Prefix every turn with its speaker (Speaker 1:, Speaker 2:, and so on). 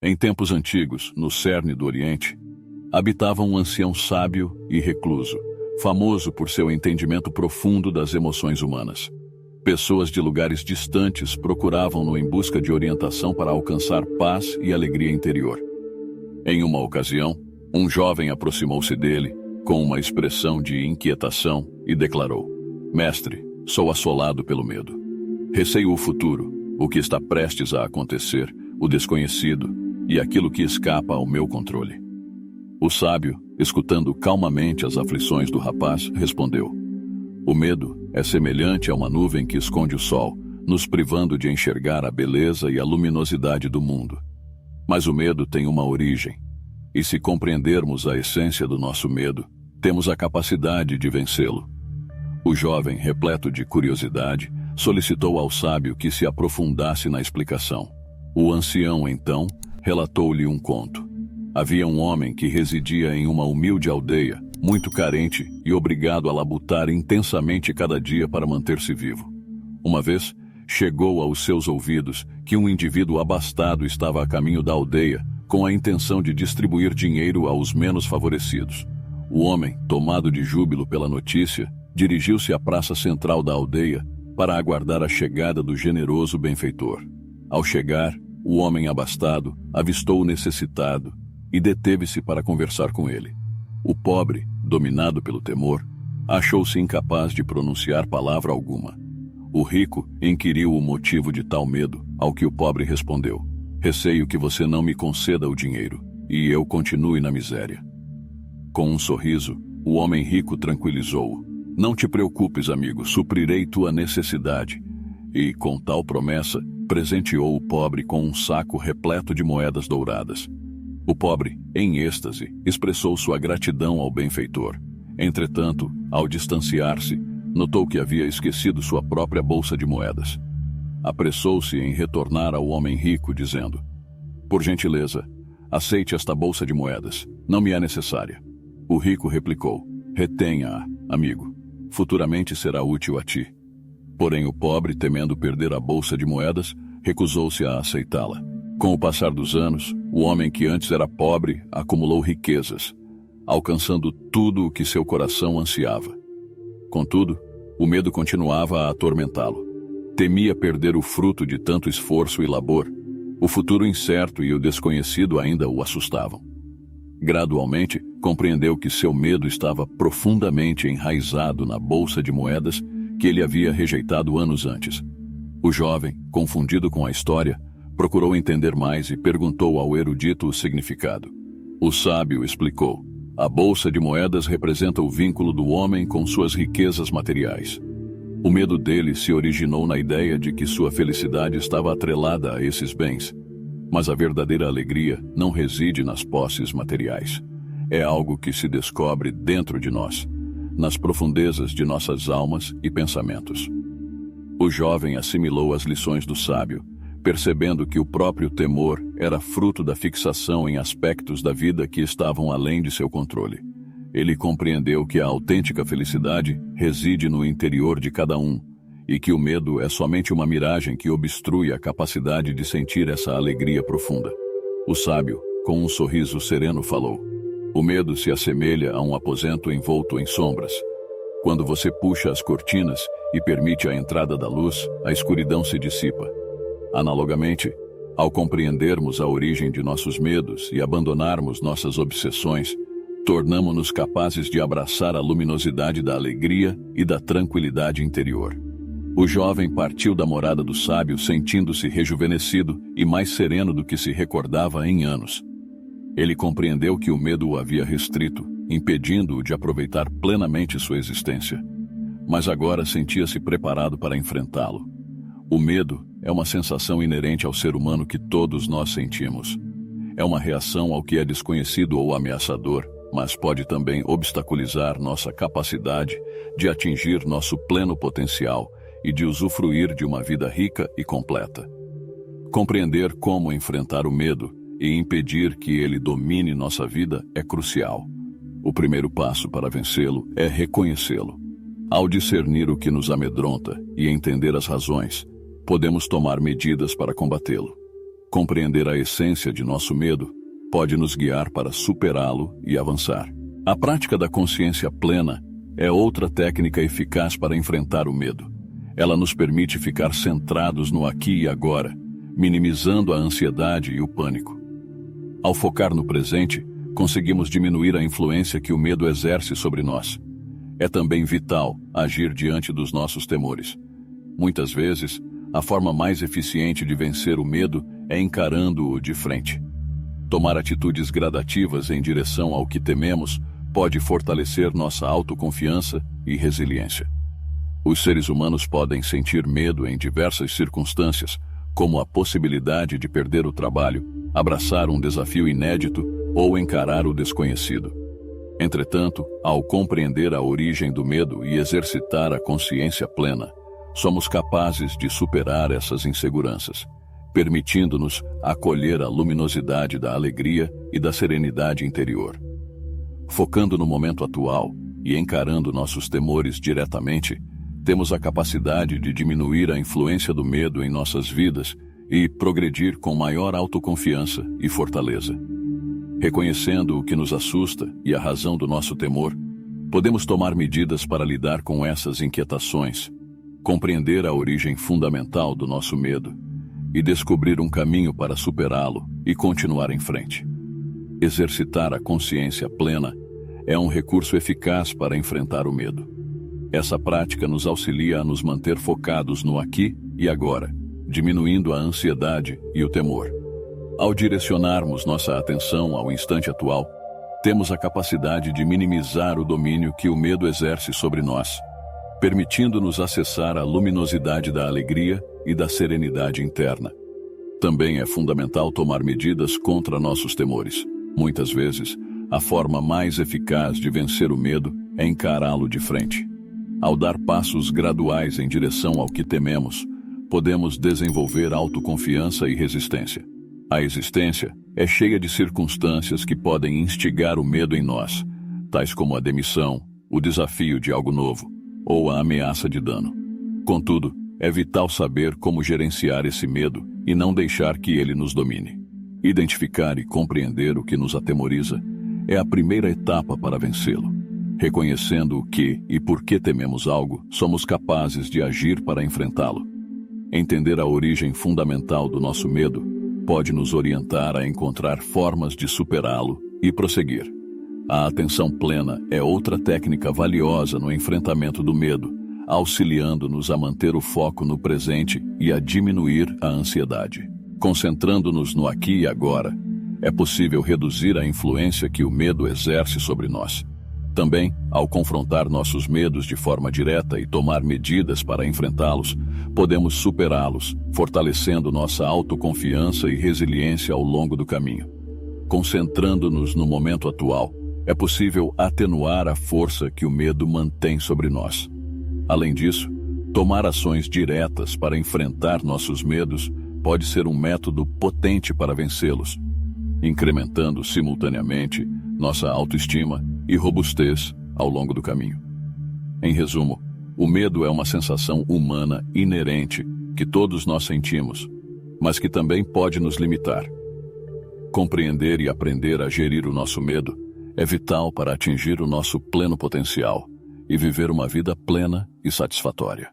Speaker 1: Em tempos antigos, no cerne do Oriente, habitava um ancião sábio e recluso, famoso por seu entendimento profundo das emoções humanas. Pessoas de lugares distantes procuravam-no em busca de orientação para alcançar paz e alegria interior. Em uma ocasião, um jovem aproximou-se dele com uma expressão de inquietação e declarou: "Mestre, sou assolado pelo medo. Receio o futuro, o que está prestes a acontecer, o desconhecido e aquilo que escapa ao meu controle." O sábio, escutando calmamente as aflições do rapaz, respondeu: "O medo é semelhante a uma nuvem que esconde o sol, nos privando de enxergar a beleza e a luminosidade do mundo. Mas o medo tem uma origem, e se compreendermos a essência do nosso medo, temos a capacidade de vencê-lo." O jovem, repleto de curiosidade, solicitou ao sábio que se aprofundasse na explicação. O ancião, então, relatou-lhe um conto. Havia um homem que residia em uma humilde aldeia, muito carente e obrigado a labutar intensamente cada dia para manter-se vivo. Uma vez, chegou aos seus ouvidos que um indivíduo abastado estava a caminho da aldeia com a intenção de distribuir dinheiro aos menos favorecidos. O homem, tomado de júbilo pela notícia, dirigiu-se à praça central da aldeia para aguardar a chegada do generoso benfeitor. Ao chegar, o homem abastado avistou o necessitado e deteve-se para conversar com ele. O pobre, dominado pelo temor, achou-se incapaz de pronunciar palavra alguma. O rico inquiriu o motivo de tal medo, ao que o pobre respondeu: "Receio que você não me conceda o dinheiro, e eu continue na miséria." Com um sorriso, o homem rico tranquilizou-o: "Não te preocupes, amigo, suprirei tua necessidade." E, com tal promessa, presenteou o pobre com um saco repleto de moedas douradas. O pobre, em êxtase, expressou sua gratidão ao benfeitor. Entretanto, ao distanciar-se, notou que havia esquecido sua própria bolsa de moedas. Apressou-se em retornar ao homem rico, dizendo: "Por gentileza, aceite esta bolsa de moedas, não me é necessária." O rico replicou: "Retenha-a, amigo. Futuramente será útil a ti." Porém, o pobre, temendo perder a bolsa de moedas, recusou-se a aceitá-la. Com o passar dos anos, o homem que antes era pobre acumulou riquezas, alcançando tudo o que seu coração ansiava. Contudo, o medo continuava a atormentá-lo. Temia perder o fruto de tanto esforço e labor. O futuro incerto e o desconhecido ainda o assustavam. Gradualmente, compreendeu que seu medo estava profundamente enraizado na bolsa de moedas que ele havia rejeitado anos antes. O jovem, confundido com a história, procurou entender mais e perguntou ao erudito o significado. O sábio explicou: "A bolsa de moedas representa o vínculo do homem com suas riquezas materiais. O medo dele se originou na ideia de que sua felicidade estava atrelada a esses bens. Mas a verdadeira alegria não reside nas posses materiais. É algo que se descobre dentro de nós, nas profundezas de nossas almas e pensamentos." O jovem assimilou as lições do sábio, percebendo que o próprio temor era fruto da fixação em aspectos da vida que estavam além de seu controle. Ele compreendeu que a autêntica felicidade reside no interior de cada um, e que o medo é somente uma miragem que obstrui a capacidade de sentir essa alegria profunda. O sábio, com um sorriso sereno, falou: "O medo se assemelha a um aposento envolto em sombras. Quando você puxa as cortinas e permite a entrada da luz, a escuridão se dissipa. Analogamente, ao compreendermos a origem de nossos medos e abandonarmos nossas obsessões, tornamo-nos capazes de abraçar a luminosidade da alegria e da tranquilidade interior." O jovem partiu da morada do sábio sentindo-se rejuvenescido e mais sereno do que se recordava em anos. Ele compreendeu que o medo o havia restrito, impedindo-o de aproveitar plenamente sua existência. Mas agora sentia-se preparado para enfrentá-lo. O medo é uma sensação inerente ao ser humano que todos nós sentimos. É uma reação ao que é desconhecido ou ameaçador, mas pode também obstaculizar nossa capacidade de atingir nosso pleno potencial e de usufruir de uma vida rica e completa. Compreender como enfrentar o medo e impedir que ele domine nossa vida é crucial. O primeiro passo para vencê-lo é reconhecê-lo. Ao discernir o que nos amedronta e entender as razões, podemos tomar medidas para combatê-lo. Compreender a essência de nosso medo pode nos guiar para superá-lo e avançar. A prática da consciência plena é outra técnica eficaz para enfrentar o medo. Ela nos permite ficar centrados no aqui e agora, minimizando a ansiedade e o pânico. Ao focar no presente, conseguimos diminuir a influência que o medo exerce sobre nós. É também vital agir diante dos nossos temores. Muitas vezes, a forma mais eficiente de vencer o medo é encarando-o de frente. Tomar atitudes gradativas em direção ao que tememos pode fortalecer nossa autoconfiança e resiliência. Os seres humanos podem sentir medo em diversas circunstâncias, como a possibilidade de perder o trabalho, abraçar um desafio inédito ou encarar o desconhecido. Entretanto, ao compreender a origem do medo e exercitar a consciência plena, somos capazes de superar essas inseguranças, permitindo-nos acolher a luminosidade da alegria e da serenidade interior. Focando no momento atual e encarando nossos temores diretamente, temos a capacidade de diminuir a influência do medo em nossas vidas e progredir com maior autoconfiança e fortaleza. Reconhecendo o que nos assusta e a razão do nosso temor, podemos tomar medidas para lidar com essas inquietações, compreender a origem fundamental do nosso medo e descobrir um caminho para superá-lo e continuar em frente. Exercitar a consciência plena é um recurso eficaz para enfrentar o medo. Essa prática nos auxilia a nos manter focados no aqui e agora, diminuindo a ansiedade e o temor. Ao direcionarmos nossa atenção ao instante atual, temos a capacidade de minimizar o domínio que o medo exerce sobre nós, permitindo-nos acessar a luminosidade da alegria e da serenidade interna. Também é fundamental tomar medidas contra nossos temores. Muitas vezes, a forma mais eficaz de vencer o medo é encará-lo de frente. Ao dar passos graduais em direção ao que tememos, podemos desenvolver autoconfiança e resistência. A existência é cheia de circunstâncias que podem instigar o medo em nós, tais como a demissão, o desafio de algo novo ou a ameaça de dano. Contudo, é vital saber como gerenciar esse medo e não deixar que ele nos domine. Identificar e compreender o que nos atemoriza é a primeira etapa para vencê-lo. Reconhecendo o que e por que tememos algo, somos capazes de agir para enfrentá-lo. Entender a origem fundamental do nosso medo pode nos orientar a encontrar formas de superá-lo e prosseguir. A atenção plena é outra técnica valiosa no enfrentamento do medo, auxiliando-nos a manter o foco no presente e a diminuir a ansiedade. Concentrando-nos no aqui e agora, é possível reduzir a influência que o medo exerce sobre nós. Também, ao confrontar nossos medos de forma direta e tomar medidas para enfrentá-los, podemos superá-los, fortalecendo nossa autoconfiança e resiliência ao longo do caminho. Concentrando-nos no momento atual, é possível atenuar a força que o medo mantém sobre nós. Além disso, tomar ações diretas para enfrentar nossos medos pode ser um método potente para vencê-los, incrementando simultaneamente nossa autoestima e robustez ao longo do caminho. Em resumo, o medo é uma sensação humana inerente que todos nós sentimos, mas que também pode nos limitar. Compreender e aprender a gerir o nosso medo é vital para atingir o nosso pleno potencial e viver uma vida plena e satisfatória.